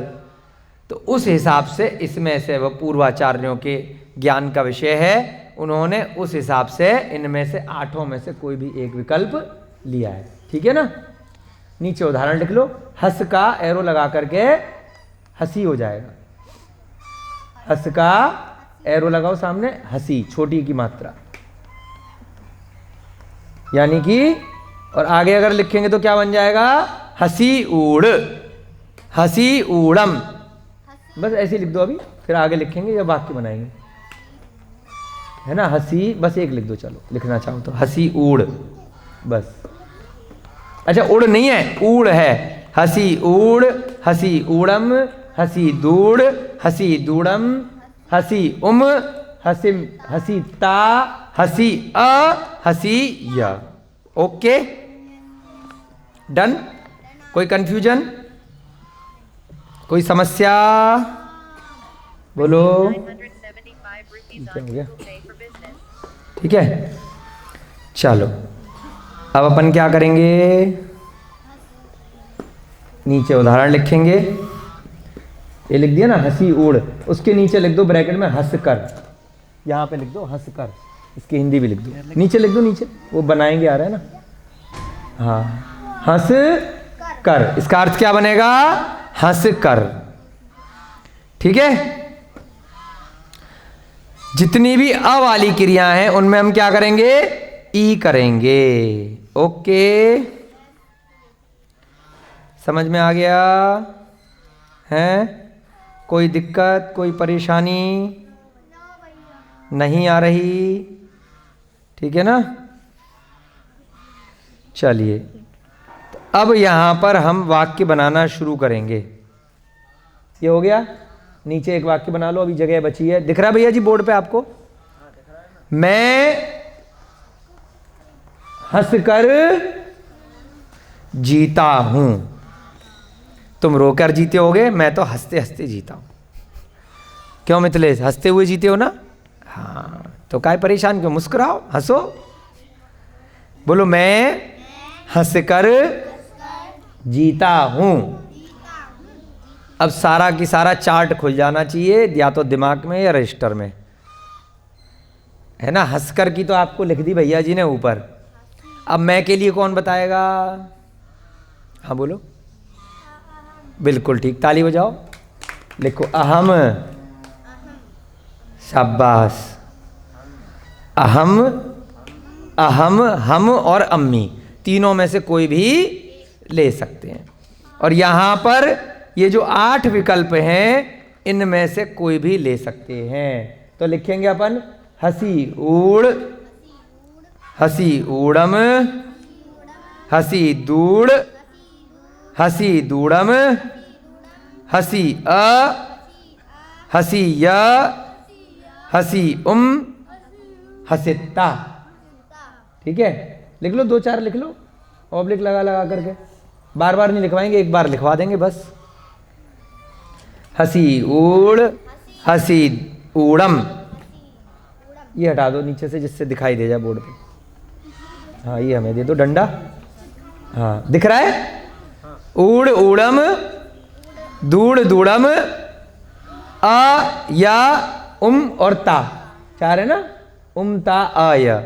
तो उस हिसाब से इसमें से वह पूर्वाचार्यों के ज्ञान का विषय है। उन्होंने उस हिसाब से इनमें से 8 में से कोई भी एक विकल्प लिया है। ठीक है ना। नीचे उदाहरण लिख लो। हंस का एरो लगा करके हंसी हो जाएगा। हंस का एरो लगाओ सामने, हंसी, छोटी की मात्रा, यानी कि, और आगे अगर लिखेंगे तो क्या बन जाएगा, हंसी ऊड़, हंसी ऊड़म। बस ऐसे लिख दो अभी, फिर आगे लिखेंगे या वाक्य बनाएंगे, है ना। हंसी, बस एक लिख दो, चलो लिखना चाहो तो, हंसी ऊड़ बस। अच्छा, उड़ नहीं है, ऊड़ है। हंसी ऊड़, हंसी ऊड़म, हंसी दूड़, हंसी दूड़म, हंसी हंसिम, हंसी ता, हंसी अ, हंसी य। Okay, done. कोई कंफ्यूजन, कोई समस्या, बोलो। क्या हो गया? ठीक है, चलो अब अपन क्या करेंगे, नीचे उदाहरण लिखेंगे। ये लिख दिया ना, हंसी उड़, उसके नीचे लिख दो ब्रैकेट में हंस कर, यहाँ पे लिख दो हंस कर, इसकी हिंदी भी लिख दो, नीचे लिख दो, नीचे वो बनाएंगे, आ रहा है ना। हाँ, हंस कर, इसका अर्थ क्या बनेगा, हंस कर। ठीक है। जितनी भी अ वाली क्रिया हैं उनमें हम क्या करेंगे, ई करेंगे। ओके, समझ में आ गया है? कोई दिक्कत, कोई परेशानी नहीं आ रही? ठीक है ना। चलिए, तो अब यहां पर हम वाक्य बनाना शुरू करेंगे। ये हो गया, नीचे एक वाक्य बना लो, अभी जगह बची है। दिख रहा है भैया जी बोर्ड पे आपको? मैं हंसकर जीता हूं। तुम रोकर जीते होगे, मैं तो हंसते हंसते जीता हूं। क्यों मिथिलेश, हंसते हुए जीते हो ना? हाँ, तो काय परेशान क्यों, मुस्कुराओ, हंसो, बोलो मैं हंसकर जीता हूं। अब सारा की सारा चार्ट खुल जाना चाहिए, या तो दिमाग में या रजिस्टर में, है ना। हंसकर की तो आपको लिख दी भैया जी ने ऊपर। अब मैं के लिए कौन बताएगा? हाँ बोलो, बिल्कुल ठीक, ताली बजाओ। लिखो अहम, शाबाश। अहम, अहम, हम और अम्मी, तीनों में से कोई भी ले सकते हैं। और यहां पर ये जो 8 विकल्प हैं, इनमें से कोई भी ले सकते हैं। तो लिखेंगे अपन हंसी ऊड़, हंसी ऊड़म, हंसी दूड़, हंसी दूड़म, हंसी अ, हंसी य, हंसी हंसिता। ठीक है, लिख लो, 2-4 लिख लो, ऑब्लिक लगा लगा करके। बार बार नहीं लिखवाएंगे, एक बार लिखवा देंगे बस। हंसी ऊड़, हंसी ऊड़म, ये हटा दो नीचे से जिससे दिखाई दे जाए बोर्ड पे। हाँ, ये हमें दे दो डंडा। हाँ, दिख रहा है? ऊड़ ऊड़म, दूड़ दूड़म, अ या और ता, 4 है ना, ता अ या।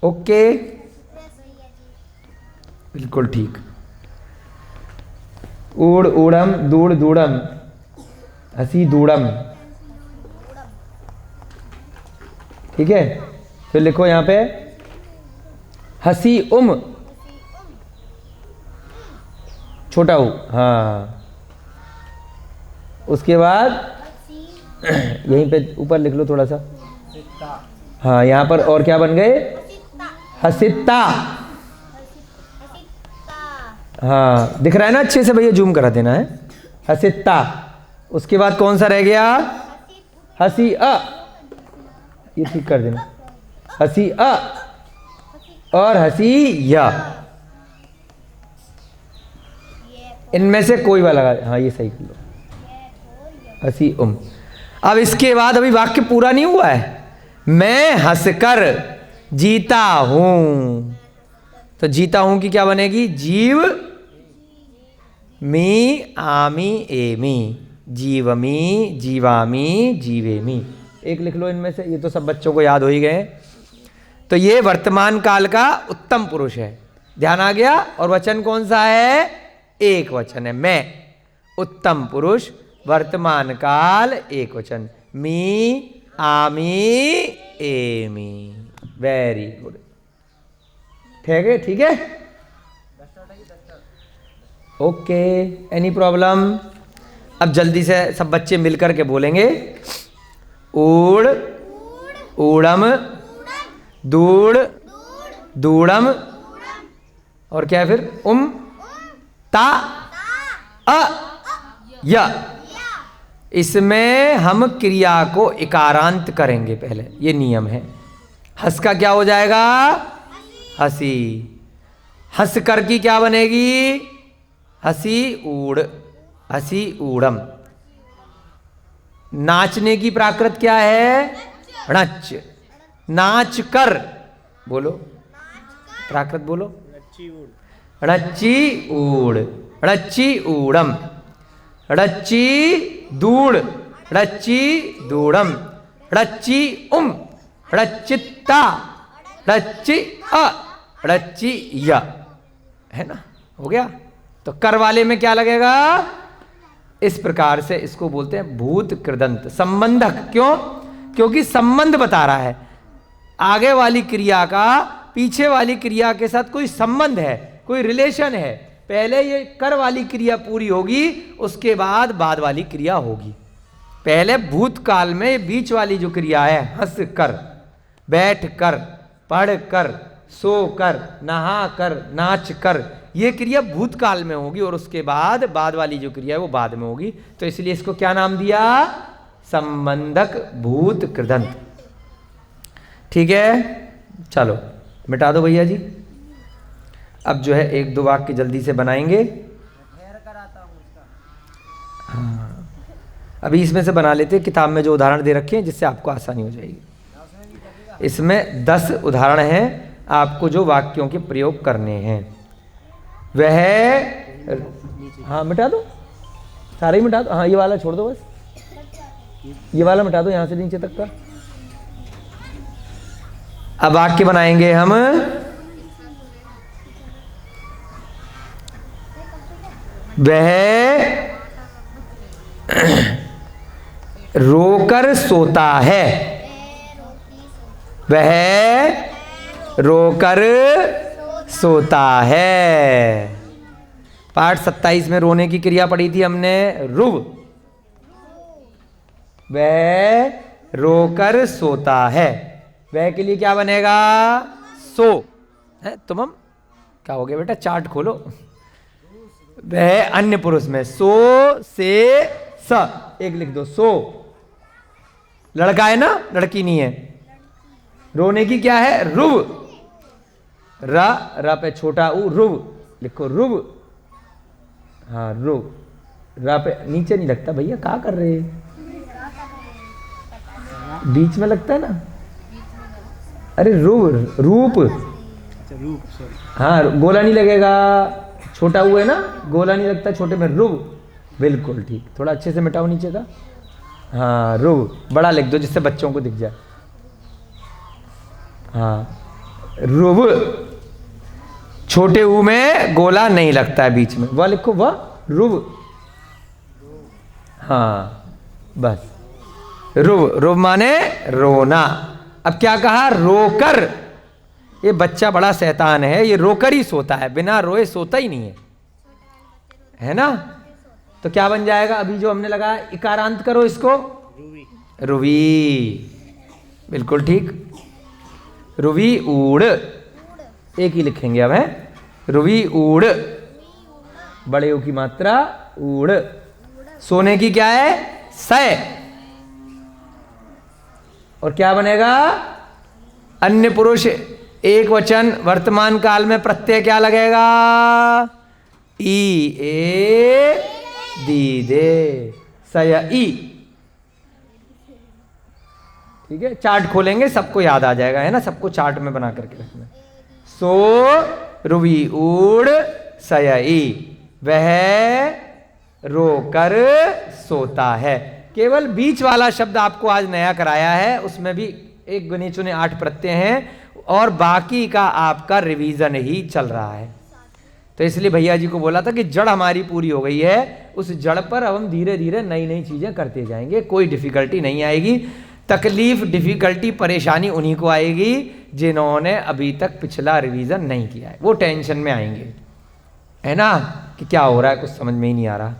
ओके, बिल्कुल ठीक। ऊड़ ऊड़म, दूड़ दूड़म, हंसी दूड़म। ठीक है, फिर लिखो यहां पे हंसी छोटा ऊ, हाँ। उसके बाद यहीं पे ऊपर लिख लो थोड़ा सा। हाँ, यहां पर और क्या बन गए, हंसिता। हाँ, दिख रहा है ना अच्छे से भैया, जूम करा देना है। हंसिता। उसके बाद कौन सा रह गया, हंसी अ, ये ठीक कर देना, हसी अ और हसी या, इनमें से कोई वाला लगा। हाँ ये सही कर लो, हसी अब इसके बाद अभी वाक्य पूरा नहीं हुआ है। मैं हंसकर जीता हूं, तो जीता हूं की क्या बनेगी? जीव मी आमी एमी, जीवमी जीवामी जीवेमी। एक लिख लो इनमें से, ये तो सब बच्चों को याद हो ही गए। तो ये वर्तमान काल का उत्तम पुरुष है, ध्यान आ गया। और वचन कौन सा है? एक वचन है। मैं उत्तम पुरुष, वर्तमान काल एक वचन, मी आमी एमी। वेरी गुड, ठीक है, ठीक है, ओके। Any problem? अब जल्दी से सब बच्चे मिलकर के बोलेंगे, ऊड़ ऊड़म, दूड़ दूड़म, और क्या है फिर? ता अ य। इसमें हम क्रिया को इकारांत करेंगे पहले, ये नियम है। हंस का क्या हो जाएगा? हंसी। हंस कर की क्या बनेगी? हंसी ऊड़, हंसी ऊड़म। नाचने की प्राकृत क्या है? णच। नाच कर बोलो, प्राकृत बोलो, णच्ची ऊड़, णच्ची ऊड़म, णच्ची दूड़, णच्ची दूड़म, णच्ची णच्चित्ता, णच्ची अ, णच्ची य। है ना, हो गया। तो कर वाले में क्या लगेगा? इस प्रकार से इसको बोलते हैं भूत कृदंत, संबंधक। क्यों? क्योंकि संबंध बता रहा है, आगे वाली क्रिया का पीछे वाली क्रिया के साथ कोई संबंध है, कोई रिलेशन है। पहले ये कर वाली क्रिया पूरी होगी, उसके बाद वाली क्रिया होगी। पहले भूतकाल में बीच वाली जो क्रिया है, हंस कर, बैठ कर, पढ़ कर, सो कर, नहा कर, नाच कर, ये क्रिया भूतकाल में होगी, और उसके बाद वाली जो क्रिया है वो बाद में होगी। तो इसलिए इसको क्या नाम दिया? संबंधक भूत कृदंत। ठीक है, चलो मिटा दो भैया जी। अब जो है एक दो वाक्य जल्दी से बनाएंगे। हाँ, अभी इसमें से बना लेते हैं, किताब में जो उदाहरण दे रखे हैं, जिससे आपको आसानी हो जाएगी। इसमें 10 उदाहरण हैं आपको जो वाक्यों के प्रयोग करने हैं। वह, हाँ मिटा दो, सारे ही मिटा दो। हाँ ये वाला छोड़ दो, बस ये वाला मिटा दो यहां से नीचे तक का। अब वाक्य बनाएंगे हम। वह रोकर सोता है, वह रोकर सोता है। पाठ 27 में रोने की क्रिया पढ़ी थी हमने, रुव। वह रोकर सोता है, वह के लिए क्या बनेगा? सो है। तुम हम क्या हो गया बेटा? चार्ट खोलो। वह अन्य पुरुष में सो से स एक लिख दो, सो। लड़का है ना, लड़की नहीं है। रोने की क्या है? रुव। रा पे छोटा ऊ, रुव लिखो, रुव। हाँ रुव। रा पे नीचे नहीं लगता भैया, क्या कर रहे हैं? बीच में लगता है ना। अरे रूप, रूप, हाँ गोला नहीं लगेगा, छोटा हुआ है ना, गोला नहीं लगता छोटे में। रुव, बिल्कुल ठीक। थोड़ा अच्छे से मिटाओ नीचे का। हाँ रुव, बड़ा लिख दो जिससे बच्चों को दिख जाए। हाँ रुव, छोटे ऊ में गोला नहीं लगता है बीच में, वह लिखो, वह रुव। हाँ बस, रुव। रुव माने रोना। अब क्या कहा? रोकर। ये बच्चा बड़ा शैतान है, ये रोकर ही सोता है, बिना रोए सोता ही नहीं है ना। तो क्या बन जाएगा? अभी जो हमने लगाया, इकारांत करो इसको, रुवी। बिल्कुल ठीक, रुवी ऊड़। एक ही लिखेंगे अब, है रुवी ऊड़, बड़े ओ की मात्रा ऊड़। सोने की क्या है? सय। और क्या बनेगा? अन्य पुरुष एक वचन, वर्तमान काल में प्रत्यय क्या लगेगा? ई ए दी दे सया ई। ठीक है, चार्ट खोलेंगे सबको याद आ जाएगा, है ना, सबको चार्ट में बना करके रखना। सो रुवी उड़ सयई, वह रोकर सोता है। केवल बीच वाला शब्द आपको आज नया कराया है, उसमें भी एक गिने चुने 8 प्रत्यय हैं और बाकी का आपका रिवीजन ही चल रहा है। तो इसलिए भैया जी को बोला था कि जड़ हमारी पूरी हो गई है, उस जड़ पर अब हम धीरे धीरे नई नई चीजें करते जाएंगे, कोई डिफिकल्टी नहीं आएगी। तकलीफ, डिफिकल्टी, परेशानी उन्हीं को आएगी जिन्होंने अभी तक पिछला रिवीजन नहीं किया है, वो टेंशन में आएंगे, है ना, कि क्या हो रहा है, कुछ समझ में ही नहीं आ रहा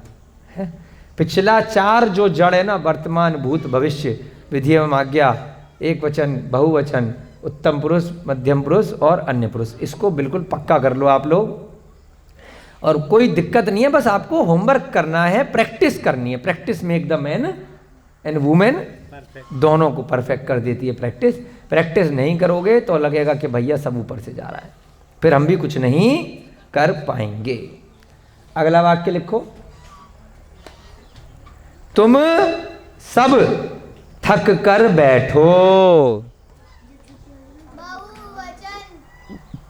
है। पिछला 4 जो जड़ है ना, वर्तमान, भूत, भविष्य, विधि एवं आज्ञा, एक वचन, बहुवचन, उत्तम पुरुष, मध्यम पुरुष और अन्य पुरुष, इसको बिल्कुल पक्का कर लो आप लोग। और कोई दिक्कत नहीं है, बस आपको होमवर्क करना है, प्रैक्टिस करनी है। Practice make the man and women, दोनों को परफेक्ट कर देती है प्रैक्टिस। प्रैक्टिस नहीं करोगे तो लगेगा कि भैया सब ऊपर से जा रहा है, फिर हम भी कुछ नहीं कर पाएंगे। अगला वाक्य लिखो, तुम सब थक कर बैठो।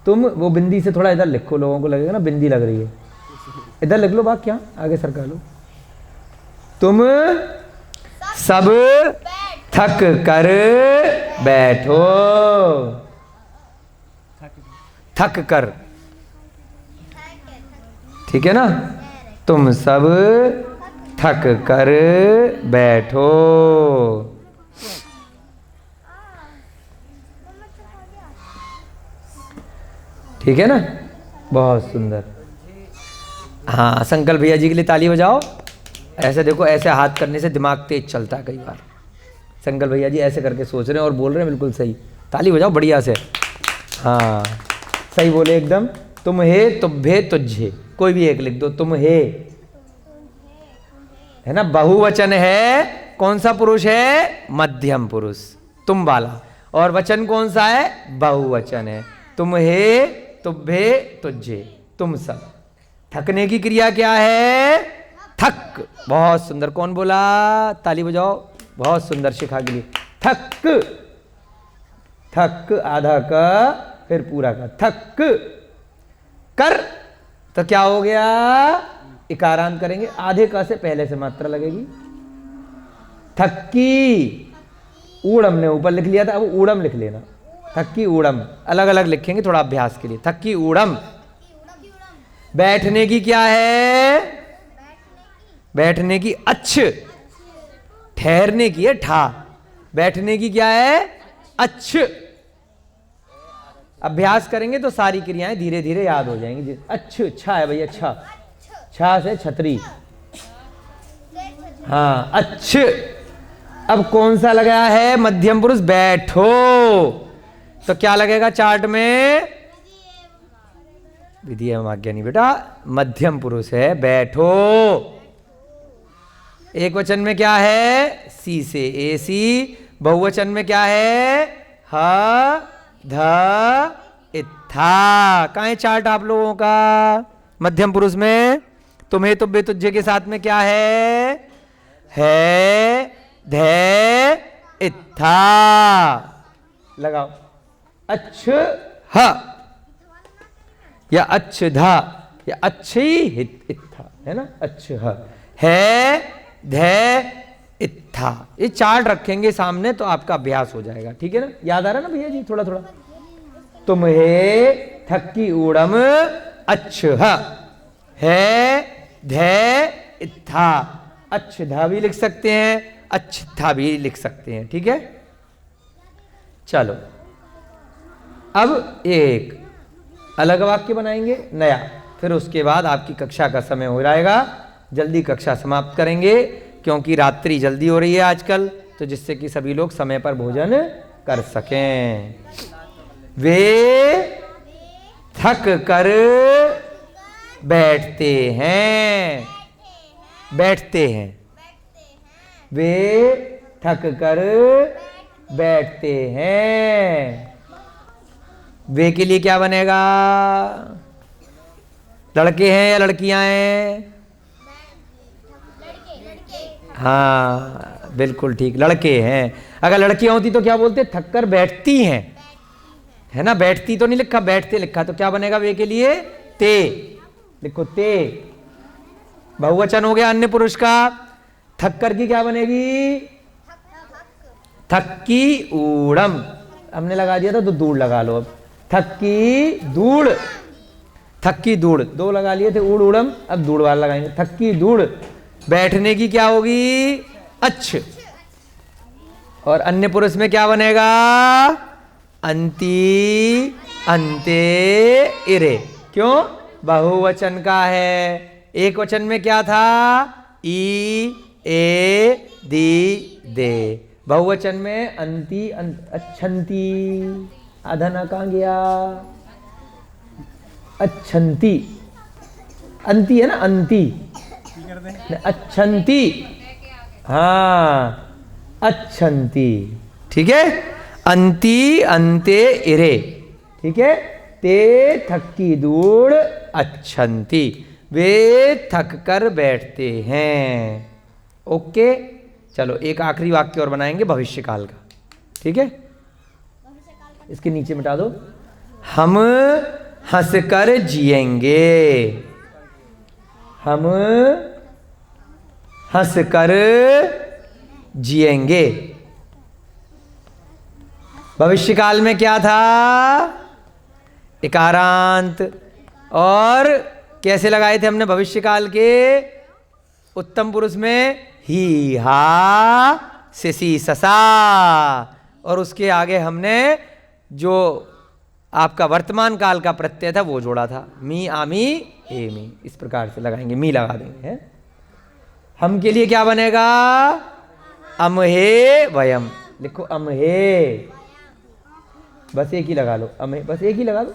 तुम वो बिंदी से थोड़ा इधर लिखो, लोगों को लगेगा ना बिंदी लग रही है, इधर लिख लो वाक्य, आगे सरका लो। तुम सब थक कर बैठो। थक कर, ठीक है ना, तुम सब थक कर बैठो। ठीक है ना, बहुत सुंदर। हाँ, संकल्प भैया जी के लिए ताली बजाओ। ऐसे देखो, ऐसे हाथ करने से दिमाग तेज चलता है कई बार। संकल्प भैया जी ऐसे करके सोच रहे हैं और बोल रहे हैं बिल्कुल सही। ताली बजाओ बढ़िया से। हाँ, सही बोले एकदम। तुम हे, तुभे, तुझे, कोई भी एक लिख दो। तुम हे, है ना, बहुवचन है, कौन सा पुरुष है? मध्यम पुरुष, तुम वाला। और वचन कौन सा है? बहुवचन है। तुम हे, तुभे, तुझे, तुम सब। थकने की क्रिया क्या है? थक। बहुत सुंदर, कौन बोला? ताली बजाओ, बहुत सुंदर शिखा के लिए। थक, थक आधा का, फिर पूरा का, थक कर। तो क्या हो गया? इकारांत करेंगे, आधे का से पहले से मात्रा लगेगी। थक्की, ऊड़म ने ऊपर लिख लिया था, अब ऊड़म लिख लेना। थक्की ऊड़म, अलग अलग लिखेंगे थोड़ा अभ्यास के लिए। थक्की ऊड़म। बैठने की क्या है? बैठने की अच्छ। ठहरने की है ठा। बैठने की क्या है? अच्छ। अभ्यास करेंगे तो सारी क्रियाएं धीरे धीरे याद हो जाएंगी। अच्छ, छा है भैया, छा, छा से छतरी। हाँ, अच्छ। अब कौन सा लगाया है? मध्यम पुरुष। बैठो, तो क्या लगेगा चार्ट में? विधि एवं आज्ञा नहीं बेटा, मध्यम पुरुष है। बैठो। एक वचन में क्या है? सी से ए सी। बहुवचन में क्या है? ह ध इत्था। कहाँ है चार्ट आप लोगों का? मध्यम पुरुष में तुम्हें, तुब्बे, तुझे के साथ में क्या है? ध इत्था। लगाओ। अच्छ ह या अच्छ धा या अच्छी इत्था, है ना, अच्छ ह है ध इत्था। ये चार्ट रखेंगे सामने तो आपका अभ्यास हो जाएगा। ठीक है ना, याद आ रहा है ना भैया जी? थोड़ा थोड़ा। तुम हे, थक्की ऊड़म, अच्छ है ध इत्था। अच्छ धा भी लिख सकते हैं, अच्छ था भी लिख सकते हैं। ठीक है, चलो अब एक अलग वाक्य बनाएंगे नया, फिर उसके बाद आपकी कक्षा का समय हो जाएगा। जल्दी कक्षा समाप्त करेंगे क्योंकि रात्रि जल्दी हो रही है आजकल, तो जिससे कि सभी लोग समय पर भोजन कर सकें। वे थक कर बैठते हैं। बैठते हैं। वे थक कर बैठते हैं। वे के लिए क्या बनेगा? लड़के हैं या लड़कियां हैं? हाँ बिल्कुल ठीक, लड़के हैं। अगर लड़कियां होती तो क्या बोलते? थक कर बैठती हैं, है ना? बैठती तो नहीं लिखा, बैठते लिखा, तो क्या बनेगा वे के लिए? ते। लिखो ते। बहुवचन हो गया अन्य पुरुष का। थक्कर की क्या बनेगी? थक्की ऊड़म। हमने लगा दिया था तो दूड़ लगा लो अब। थक्की दूड़, थक्की दूड़, दो लगा लिए थे, ऊड़ उड़म, अब दूड़ वाला लगाएंगे। थक्की दूड़। बैठने की क्या होगी? अच्छ। और अन्य पुरुष में क्या बनेगा? अंती अंते इरे। क्यों? बहुवचन का है। एक वचन में क्या था? ई ए दी दे। बहुवचन में अंती अच्छंती। आधा ना कहाँ गया? अच्छंती। अंती है ना, अंती, अच्छंती। हाँ अच्छंती, ठीक है। अंती अंते इरे, ठीक है। ते थक्की दूड़ अच्छंती, वे थक कर बैठते हैं। ओके, चलो एक आखिरी वाक्य और बनाएंगे भविष्यकाल का, ठीक है। इसके नीचे मिटा दो। हम हंसकर जिएंगे, हम हंसकर जिएंगे। भविष्यकाल में क्या था? इकारांत। और कैसे लगाए थे हमने भविष्यकाल के? उत्तम पुरुष में ही हा सिसी ससा, और उसके आगे हमने जो आपका वर्तमान काल का प्रत्यय था वो जोड़ा था, मी आमी एमी। इस प्रकार से लगाएंगे, मी लगा देंगे, है? हम के लिए क्या बनेगा? अमहे वयम। लिखो अमहे, बस एक ही लगा लो, अमहे बस एक ही लगा लो,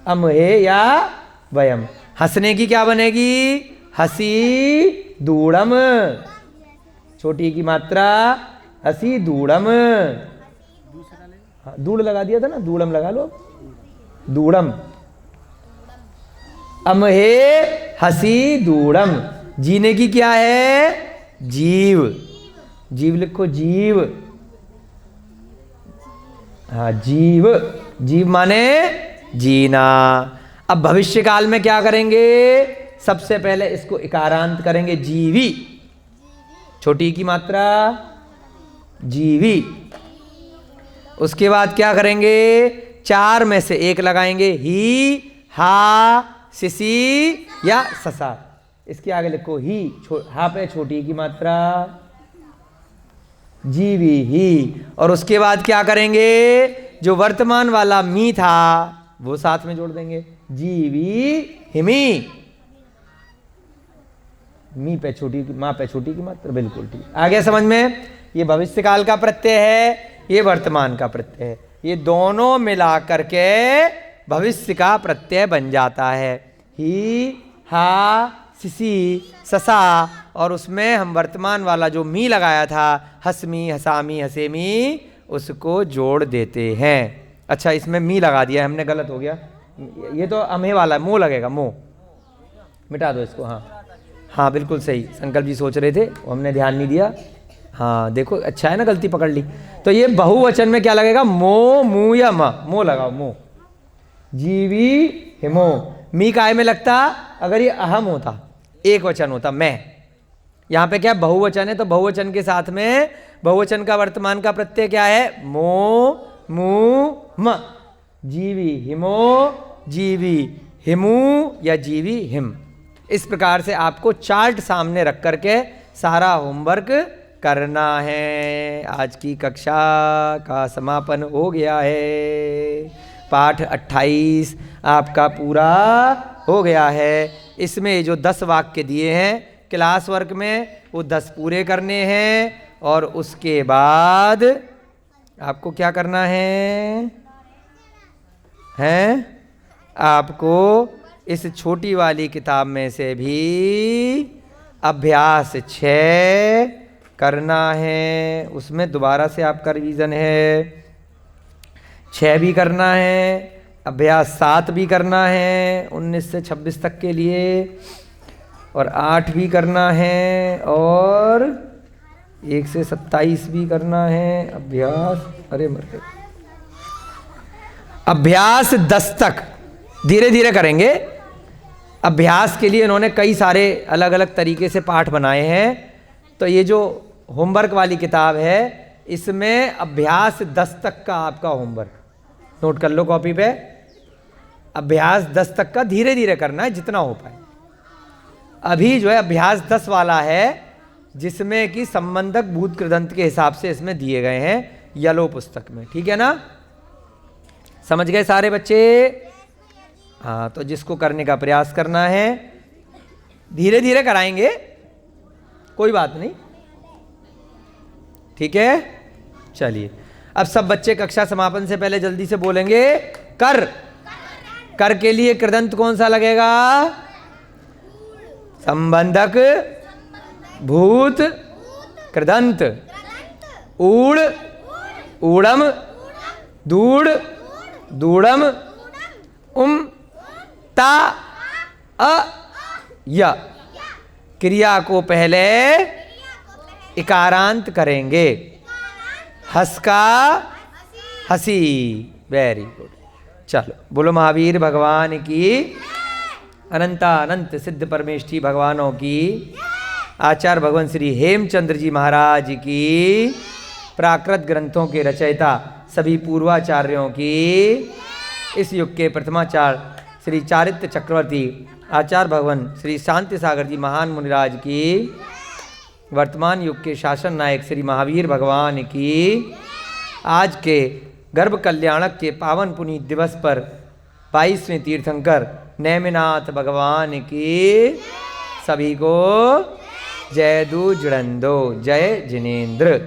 अमहे या वयम। हंसने की क्या बनेगी? हसी दूड़म, छोटी की मात्रा, हसी दूड़म। हाँ, दूड़ लगा दिया था ना, दूड़म लगा लो, दूड़म। अमहे हसी दूड़म। जीने की क्या है? जीव, जीव लिखो, जीव। हाँ जीव, जीव माने जीना। अब भविष्यकाल में क्या करेंगे? सबसे पहले इसको इकारांत करेंगे, जीवी, छोटी की मात्रा, जीवी। उसके बाद क्या करेंगे? चार में से एक लगाएंगे, ही हा सिसी या ससा। इसके आगे लिखो ही, हा पे छोटी की मात्रा, जीवी ही। और उसके बाद क्या करेंगे? जो वर्तमान वाला मी था वो साथ में जोड़ देंगे, जीवी हिमी। मी पे छोटी की, माँ पे छोटी की मात्रा, बिल्कुल ठीक। आ गया समझ में? ये भविष्यकाल का प्रत्यय है, ये वर्तमान का प्रत्यय है, ये दोनों मिला करके भविष्य का प्रत्यय बन जाता है। ही हा सिसी ससा, और उसमें हम वर्तमान वाला जो मी लगाया था, हसमी हसामी हसेमी, उसको जोड़ देते हैं। अच्छा इसमें मी लगा दिया हमने, गलत हो गया, ये तो अमे वाला है, मोह लगेगा, मोह। मिटा दो इसको। हाँ हाँ बिल्कुल सही, संकल्प जी सोच रहे थे, हमने ध्यान नहीं दिया। हाँ देखो, अच्छा है ना, गलती पकड़ ली। तो ये बहुवचन में क्या लगेगा? मो मु या म, मो लगाओ, मो। जीवी हिमो। मी काय में लगता? अगर ये अहम होता, एक वचन होता, मैं। यहां पे क्या बहुवचन है, तो बहुवचन के साथ में बहुवचन का वर्तमान का प्रत्यय क्या है? मो मु म। जीवी हिमो, जीवी हिमू या जीवी हिम। इस प्रकार से आपको चार्ट सामने रख करके सारा होमवर्क करना है। आज की कक्षा का समापन हो गया है। पाठ 28 आपका पूरा हो गया है। इसमें जो 10 वाक्य दिए हैं क्लास वर्क में, वो 10 पूरे करने हैं। और उसके बाद आपको क्या करना है? आपको इस छोटी वाली किताब में से भी अभ्यास 6 करना है, उसमें दोबारा से आपका रिवीजन है। 6 भी करना है, अभ्यास 7 भी करना है 19 से 26 तक के लिए, और 8 भी करना है, और 1 से 27 भी करना है अभ्यास। अरे मर गए। अभ्यास 10 तक धीरे धीरे करेंगे। अभ्यास के लिए इन्होंने कई सारे अलग अलग तरीके से पाठ बनाए हैं। तो ये जो होमवर्क वाली किताब है इसमें अभ्यास 10 तक का आपका होमवर्क नोट कर लो कॉपी पे। अभ्यास 10 तक का धीरे धीरे करना है जितना हो पाए। अभी जो है अभ्यास 10 वाला है जिसमें कि संबंधक भूत कृदंत के हिसाब से इसमें दिए गए हैं येलो पुस्तक में। ठीक है ना, समझ गए सारे बच्चे? हाँ, तो जिसको करने का प्रयास करना है धीरे धीरे कराएंगे, कोई बात नहीं। ठीक है, चलिए अब सब बच्चे कक्षा समापन से पहले जल्दी से बोलेंगे कर। कर के लिए कृदंत कौन सा लगेगा? संबंधक भूत कृदंत। ऊड़ ऊड़म, दूड़ दूड़म, ता अ य। क्रिया को पहले इकारांत करेंगे। हंस का हंसी। Very good. चलो बोलो महावीर भगवान की, अनंता अनंत सिद्ध परमेष्ठी भगवानों की, आचार्य भगवान श्री हेमचंद्र जी महाराज की, प्राकृत ग्रंथों के रचयिता सभी पूर्वाचार्यों की, इस युग के प्रथमाचार्य श्री चारित्र चक्रवर्ती आचार्य भगवान श्री शांति सागर जी महान मुनिराज की, वर्तमान युग के शासन नायक श्री महावीर भगवान की, आज के गर्भ कल्याणक के पावन पुनीत दिवस पर 22वें तीर्थंकर नेमिनाथ भगवान की, सभी को जय दू जड़ंदो। जय जिनेन्द्र।